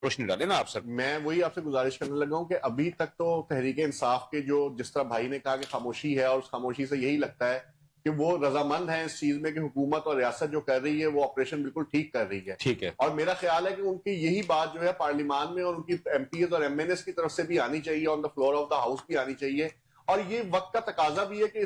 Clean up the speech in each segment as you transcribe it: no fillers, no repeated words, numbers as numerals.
रोशनी डाले ना आप सर। मैं वही आपसे गुजारिश करने लगा हूं कि अभी तक तो तहरीक इंसाफ के जो जिस तरह भाई ने कहा कि खामोशी है, और उस खामोशी से यही लगता है कि वो रजामंद है इस चीज में कि हुकूमत और रियासत जो कर रही है वो ऑपरेशन बिल्कुल ठीक कर रही है। ठीक है। और मेरा ख्याल है कि उनकी यही बात जो है पार्लियामान में और उनकी एमपीएस और एमएनएस की तरफ से भी आनी चाहिए, on the floor of the house भी आनी चाहिए। और ये वक्त का तकाजा भी है कि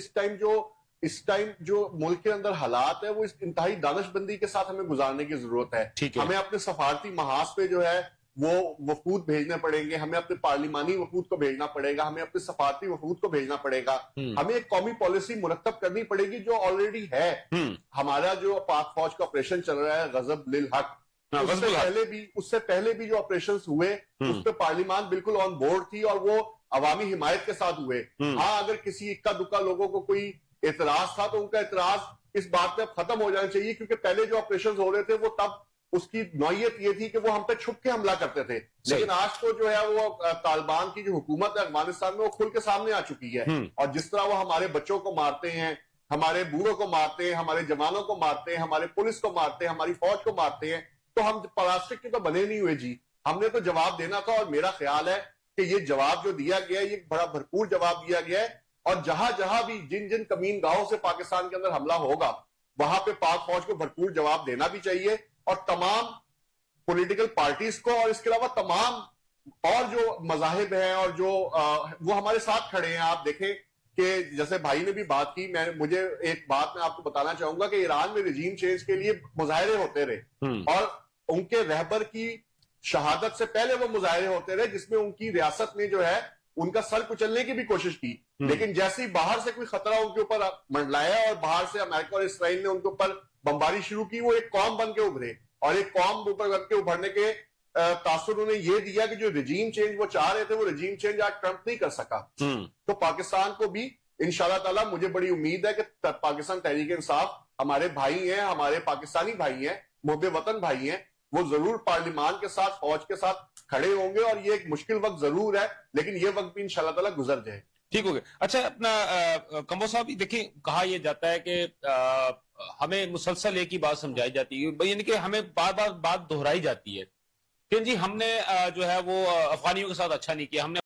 इस टाइम जो मुल्क के अंदर हालात है वो इस इंतहाई दानिशबंदी के साथ हमें गुजारने की जरूरत है। ठीक है। हमें अपने सफारती महाज पे जो है वो वफूद भेजने पड़ेंगे, हमें अपने पार्लिमानी वफूद को भेजना पड़ेगा, हमें अपने सफारती वफूद को भेजना पड़ेगा, हमें एक कौमी पॉलिसी मुरतब करनी पड़ेगी जो ऑलरेडी है। हमारा जो पाक फौज का ऑपरेशन चल रहा है गजब लिल हक, उससे पहले भी जो ऑपरेशन हुए उस पर पार्लियामान बिल्कुल ऑन बोर्ड थी और वो अवामी हिमायत के साथ हुए। हाँ, अगर किसी इक्का दुक्का लोगों को कोई एतराज था तो उनका एतराज इस बात पे खत्म हो जाना चाहिए, क्योंकि पहले जो ऑपरेशन हो रहे थे वो तब उसकी नौयत ये थी कि वो हम पे छुप के हमला करते थे। लेकिन आज तो जो है वो तालिबान की जो हुकूमत है अफगानिस्तान में वो खुल के सामने आ चुकी है। और जिस तरह वो हमारे बच्चों को मारते हैं, हमारे बूढ़ों को मारते हैं, हमारे जवानों को मारते हैं, हमारे पुलिस को मारते हैं, हमारी फौज को मारते हैं, तो हम प्लास्टिक के तो बने नहीं हुए जी। हमने तो जवाब देना था। और मेरा ख्याल है कि ये जवाब जो दिया गया है ये बड़ा भरपूर जवाब दिया गया है। और जहां जहां भी जिन जिन कमीन गाहों से पाकिस्तान के अंदर हमला होगा वहां पे पाक फौज को भरपूर जवाब देना भी चाहिए। और तमाम पॉलिटिकल पार्टीज को और इसके अलावा तमाम और जो मजाहिब हैं और जो वो हमारे साथ खड़े हैं। आप देखें कि जैसे भाई ने भी बात की, मुझे एक बात मैं आपको बताना चाहूंगा कि ईरान में रिजीम चेंज के लिए मुजाहरे होते रहे और उनके रहबर की शहादत से पहले वो मुजाहरे होते रहे जिसमें उनकी रियासत ने जो है उनका सर कुचलने की भी कोशिश की। लेकिन जैसे ही बाहर से कोई खतरा उनके ऊपर मंडलाया और बाहर से अमेरिका और इसराइल ने उनके ऊपर बमबारी शुरू की, वो एक कौम बन के उभरे। और एक कौम ऊपर बन के उभरने के तासुर उन्हें यह दिया कि जो रिजीम चेंज वो चाह रहे थे वो रिजीम चेंज आज ट्रंप नहीं कर सका। तो पाकिस्तान को भी इंशाल्लाह ताला मुझे बड़ी उम्मीद है कि पाकिस्तान तहरीक इंसाफ हमारे भाई हैं, हमारे पाकिस्तानी भाई हैं, मुहब्बे वतन भाई हैं, वो जरूर पार्लियामान के साथ फौज के साथ खड़े होंगे। और ये एक मुश्किल वक्त जरूर है लेकिन ये वक्त भी इंशाल्लाह ताला गुजर जाए। ठीक हो गया। अच्छा, अपना कंबो साहब, देखिए कहा यह जाता है कि हमें मुसलसल एक ही बात समझाई जाती है, यानी कि हमें बार बार बात दोहराई जाती है कि जी हमने जो है वो अफगानियों के साथ अच्छा नहीं किया, हमने